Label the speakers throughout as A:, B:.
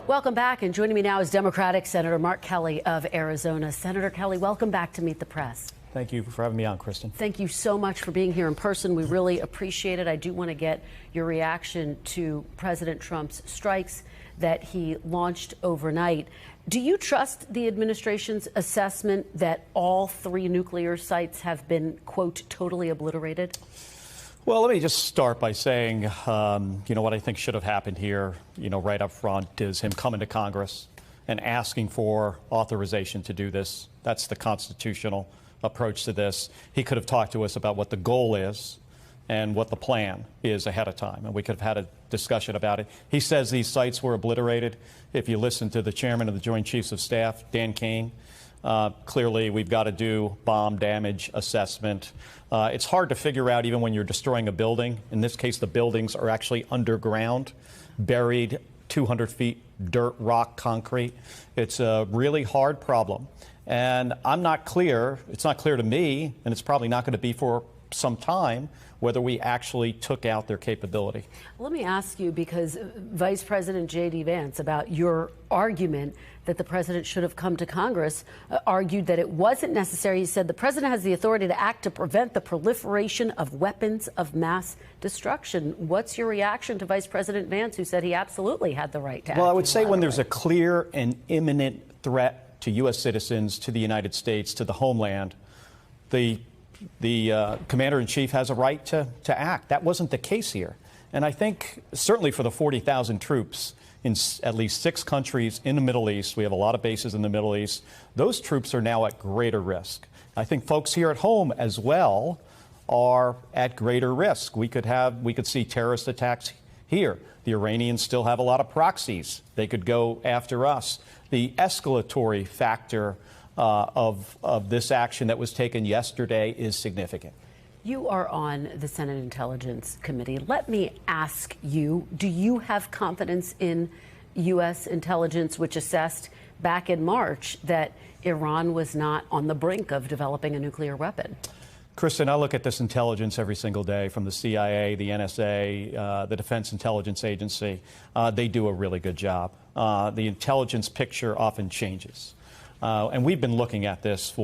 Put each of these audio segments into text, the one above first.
A: Welcome back, and joining me now is Democratic Senator Mark Kelly of Arizona. Senator Kelly, welcome back to Meet the Press.
B: Thank you for having me on, Kristen.
A: Thank you so much for being here in person. We really appreciate it. I do want to get your reaction to President Trump's strikes that he launched overnight. Do you trust the administration's assessment that all 3 nuclear sites have been, quote, totally obliterated?
B: Well, let me just start by saying, what I think should have happened here, right up front is him coming to Congress and asking for authorization to do this. That's the constitutional approach to this. He could have talked to us about what the goal is and what the plan is ahead of time, and we could have had a discussion about it. He says these sites were obliterated. If you listen to the chairman of the Joint Chiefs of Staff, Dan Kane, clearly we've got to do bomb damage assessment. It's hard to figure out even when you're destroying a building. In this case, the buildings are actually underground, buried 200 feet, dirt, rock, concrete. It's a really hard problem. And it's not clear to me, and it's probably not going to be for some time, whether we actually took out their capability.
A: Let me ask you, because Vice President J.D. Vance, about your argument that the president should have come to Congress, argued that it wasn't necessary. He said the president has the authority to act to prevent the proliferation of weapons of mass destruction. What's your reaction to Vice President Vance, who said he absolutely had the right to act?
B: Well, I would say when there's a clear and imminent threat to U.S. citizens, to the United States, to the homeland, the commander-in-chief has a right to act. That wasn't the case here. And I think certainly for the 40,000 troops in at least 6 countries in the Middle East, we have a lot of bases in the Middle East, those troops are now at greater risk. I think folks here at home as well are at greater risk. We could see terrorist attacks here. The Iranians still have a lot of proxies. They could go after us. The escalatory factor of this action that was taken yesterday is significant.
A: You are on the Senate Intelligence Committee. Let me ask you, do you have confidence in U.S. intelligence, which assessed back in March that Iran was not on the brink of developing a nuclear weapon?
B: Kristen, I look at this intelligence every single day from the CIA, the NSA, the Defense Intelligence Agency. They do a really good job. The intelligence picture often changes. And we've been looking at this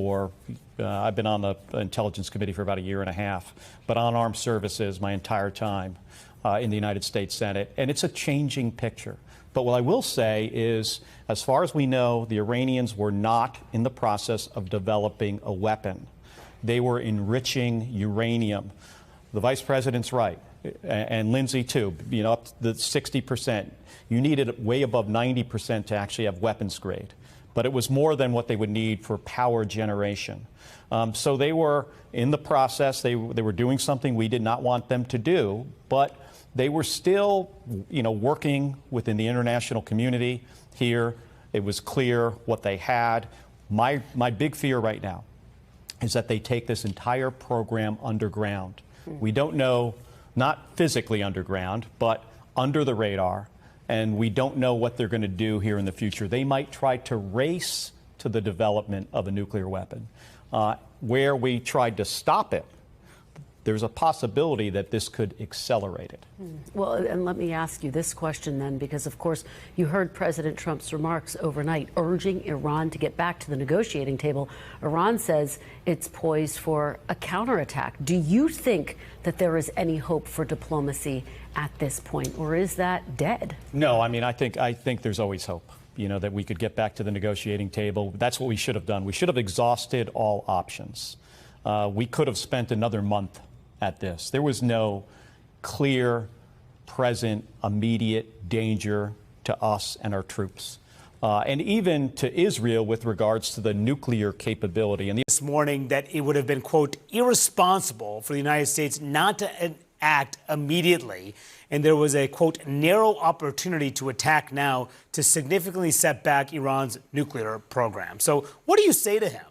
B: I've been on the Intelligence Committee for about 1.5 years, but on armed services my entire time in the United States Senate. And it's a changing picture. But what I will say is, as far as we know, the Iranians were not in the process of developing a weapon. They were enriching uranium. The Vice President's right, and Lindsay too, up to the 60%. You needed way above 90% to actually have weapons grade. But it was more than what they would need for power generation. So they were in the process. They were doing something we did not want them to do, but they were still, working within the international community here. It was clear what they had. My big fear right now is that they take this entire program underground. We don't know, not physically underground, but under the radar. And we don't know what they're going to do here in the future. They might try to race to the development of a nuclear weapon. Where we tried to stop it, there's a possibility that this could accelerate it.
A: Well, and let me ask you this question then, because of course you heard President Trump's remarks overnight urging Iran to get back to the negotiating table. Iran says it's poised for a counterattack. Do you think that there is any hope for diplomacy at this point, or is that dead?
B: No, I think there's always hope, that we could get back to the negotiating table. That's what we should have done. We should have exhausted all options. We could have spent another month at this. There was no clear, present, immediate danger to us and our troops. And even to Israel with regards to the nuclear capability. And
C: this morning that it would have been, quote, irresponsible for the United States not to act immediately. And there was a, quote, narrow opportunity to attack now to significantly set back Iran's nuclear program. So what do you say to him?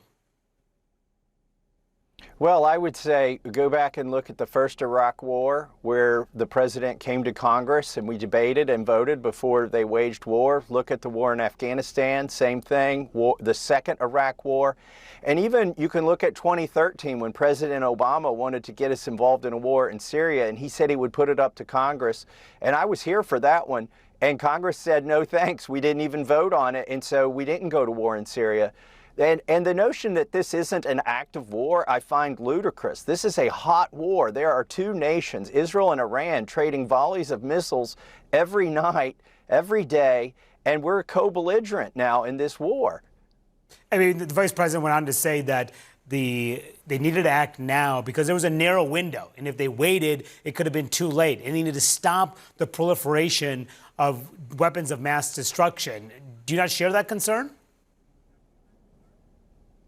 D: Well, I would say go back and look at the first Iraq war, where the president came to Congress and we debated and voted before they waged war. Look at the war in Afghanistan, same thing, the second Iraq war. And even you can look at 2013 when President Obama wanted to get us involved in a war in Syria, and he said he would put it up to Congress. And I was here for that one. And Congress said, no thanks, we didn't even vote on it, and so we didn't go to war in Syria. And the notion that this isn't an act of war, I find ludicrous. This is a hot war. There are two nations, Israel and Iran, trading volleys of missiles every night, every day, and we're co-belligerent now in this war.
C: I mean, the vice president went on to say that they needed to act now because there was a narrow window. And if they waited, it could have been too late. And they needed to stop the proliferation of weapons of mass destruction. Do you not share that concern?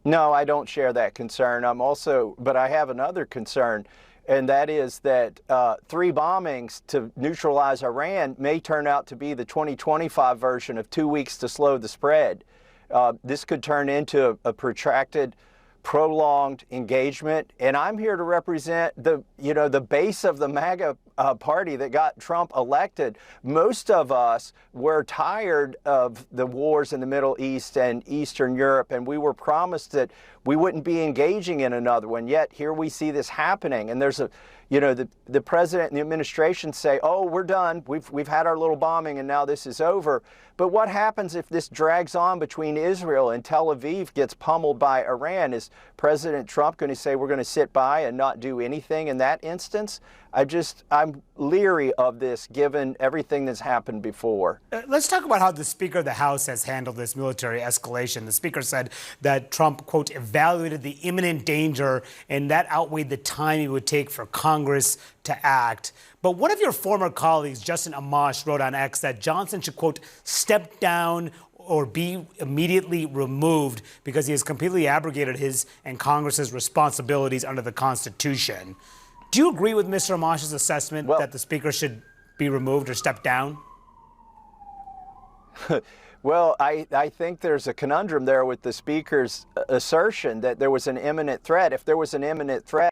D: No, I don't share that concern. But I have another concern, and that is that 3 bombings to neutralize Iran may turn out to be the 2025 version of 2 weeks to slow the spread. This could turn into a protracted, prolonged engagement, and I'm here to represent the base of the MAGA party that got Trump elected. Most of us were tired of the wars in the Middle East and Eastern Europe, and we were promised that we wouldn't be engaging in another one. Yet here we see this happening, and there's the president and the administration say, "Oh, we're done. We've had our little bombing, and now this is over." But what happens if this drags on between Israel and Tel Aviv gets pummeled by Iran? Is President Trump going to say we're going to sit by and not do anything in that instance? I'm leery of this given everything that's happened before.
C: Let's talk about how the Speaker of the House has handled this military escalation. The Speaker said that Trump, quote, evaluated the imminent danger and that outweighed the time it would take for Congress to act. But one of your former colleagues, Justin Amash, wrote on X that Johnson should, quote, step down or be immediately removed because he has completely abrogated his and Congress's responsibilities under the Constitution. Do you agree with Mr. Amash's assessment that the Speaker should be removed or step down?
D: Well, I think there's a conundrum there with the Speaker's assertion that there was an imminent threat. If there was an imminent threat,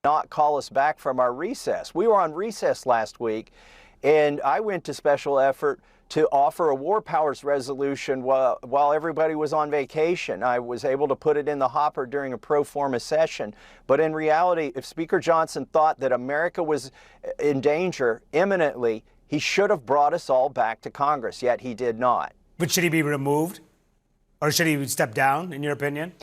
D: not call us back from our recess. We were on recess last week, and I went to special effort to offer a war powers resolution while everybody was on vacation. I was able to put it in the hopper during a pro forma session. But in reality, if Speaker Johnson thought that America was in danger imminently, he should have brought us all back to Congress, yet he did not.
C: But should he be removed? Or should he step down, in your opinion?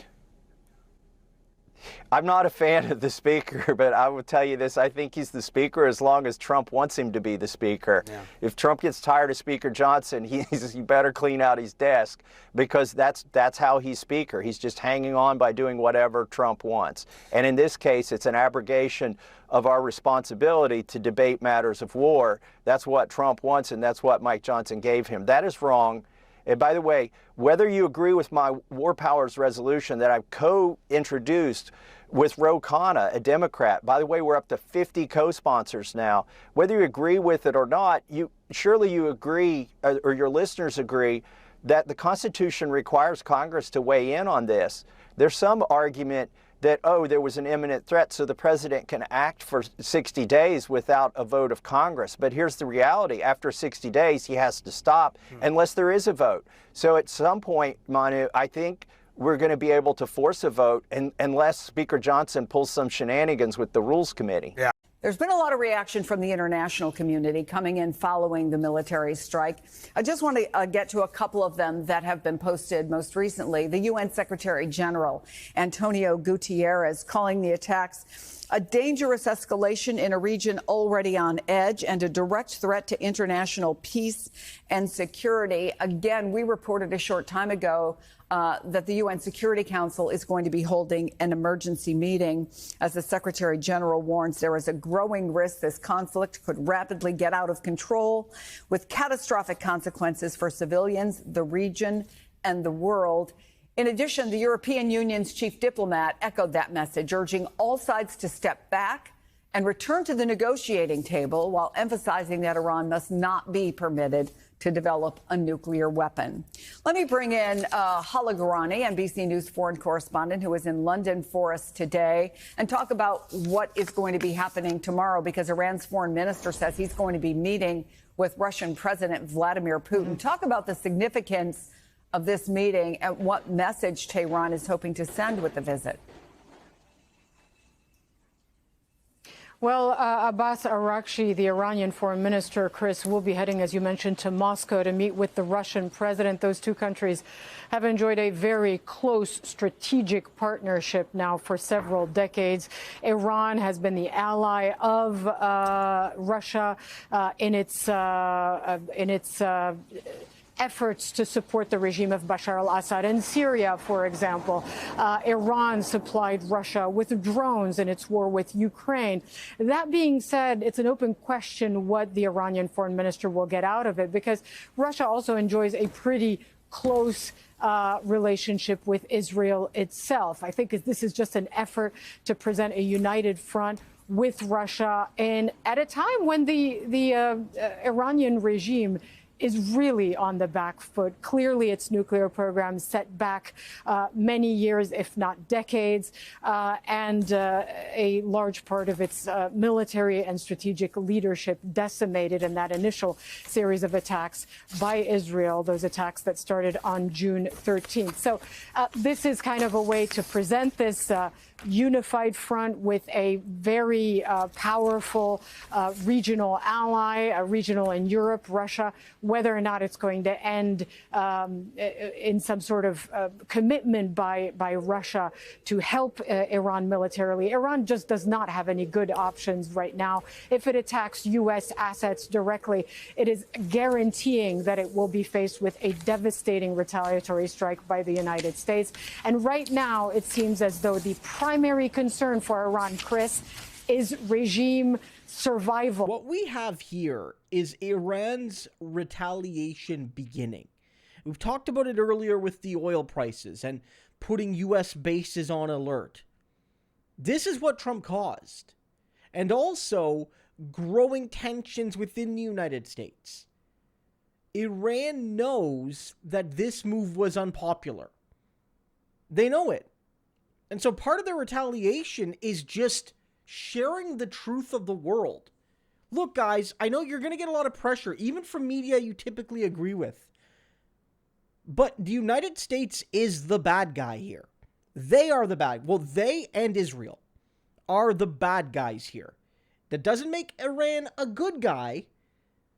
D: I'm not a fan of the Speaker, but I will tell you this. I think he's the Speaker as long as Trump wants him to be the Speaker. Yeah. If Trump gets tired of Speaker Johnson, he better clean out his desk because that's how he's Speaker. He's just hanging on by doing whatever Trump wants. And in this case, it's an abrogation of our responsibility to debate matters of war. That's what Trump wants, and that's what Mike Johnson gave him. That is wrong. And by the way, whether you agree with my War Powers resolution that I've co-introduced with Ro Khanna, a Democrat, by the way, we're up to 50 co-sponsors now. Whether you agree with it or not, surely you agree, or your listeners agree, that the Constitution requires Congress to weigh in on this. There's some argument that, there was an imminent threat, so the president can act for 60 days without a vote of Congress. But here's the reality. After 60 days, he has to stop unless there is a vote. So at some point, Manu, I think we're going to be able to force a vote unless Speaker Johnson pulls some shenanigans with the Rules Committee.
C: Yeah.
E: There's been a lot of reaction from the international community coming in following the military strike. I just want to get to a couple of them that have been posted most recently. The UN Secretary General Antonio Guterres calling the attacks a dangerous escalation in a region already on edge and a direct threat to international peace and security. Again, we reported a short time ago that the UN Security Council is going to be holding an emergency meeting. As the Secretary General warns, there is a growing risk this conflict could rapidly get out of control with catastrophic consequences for civilians, the region, and the world. In addition, the European Union's chief diplomat echoed that message, urging all sides to step back and return to the negotiating table while emphasizing that Iran must not be permitted to develop a nuclear weapon. Let me bring in Hala Gharani, NBC News foreign correspondent, who is in London for us today, and talk about what is going to be happening tomorrow, because Iran's foreign minister says he's going to be meeting with Russian President Vladimir Putin. Talk about the significance of this meeting and what message Tehran is hoping to send with the visit.
F: Well, Abbas Araghchi, the Iranian foreign minister, Chris, will be heading, as you mentioned, to Moscow to meet with the Russian president. Those two countries have enjoyed a very close strategic partnership now for several decades. Iran has been the ally of Russia in its efforts to support the regime of Bashar al-Assad in Syria, for example. Iran supplied Russia with drones in its war with Ukraine. That being said, it's an open question what the Iranian foreign minister will get out of it, because Russia also enjoys a pretty close relationship with Israel itself. I think this is just an effort to present a united front with Russia, and at a time when the Iranian regime is really on the back foot. Clearly, its nuclear program set back many years, if not decades, and a large part of its military and strategic leadership decimated in that initial series of attacks by Israel, those attacks that started on June 13th. So this is kind of a way to present this unified front with a very powerful regional ally, regional in Europe, Russia. Whether or not it's going to end in some sort of commitment by Russia to help Iran militarily. Iran just does not have any good options right now. If it attacks U.S. assets directly, it is guaranteeing that it will be faced with a devastating retaliatory strike by the United States. And right now, it seems as though the primary concern for Iran, Chris, is regime survival.
G: What we have here is Iran's retaliation beginning. We've talked about it earlier with the oil prices and putting U.S. bases on alert. This is what Trump caused. And also growing tensions within the United States. Iran knows that this move was unpopular. They know it. And so part of their retaliation is just sharing the truth of the world. Look, guys, I know you're going to get a lot of pressure, even from media you typically agree with. But the United States is the bad guy here. They are the bad. Well, they and Israel are the bad guys here. That doesn't make Iran a good guy,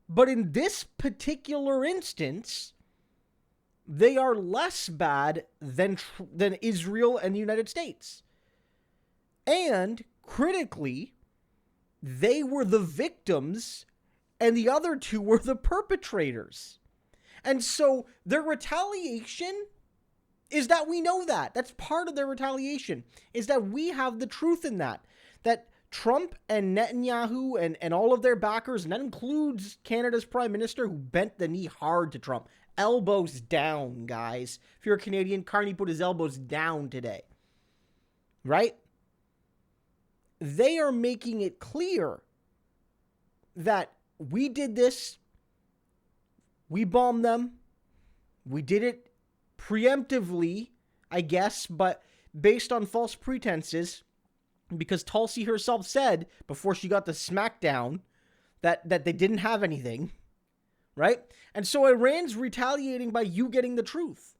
G: but in this particular instance, they are less bad than Israel and the United States. And critically, they were the victims and the other two were the perpetrators. And so their retaliation is that we know that. That's part of their retaliation, is that we have the truth in that. That Trump and Netanyahu and all of their backers, and that includes Canada's Prime Minister, who bent the knee hard to Trump. Elbows down, guys. If you're a Canadian, Carney put his elbows down today. Right? They are making it clear that we did this. We bombed them. We did it preemptively, I guess, but based on false pretenses, because Tulsi herself said before she got the smackdown that they didn't have anything. Right? And so Iran's retaliating by you getting the truth.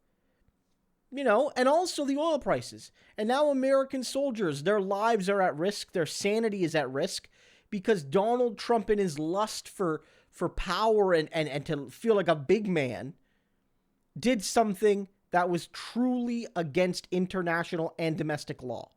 G: You know, and also the oil prices. And now American soldiers, their lives are at risk. Their sanity is at risk because Donald Trump, in his lust for power and to feel like a big man, did something that was truly against international and domestic law.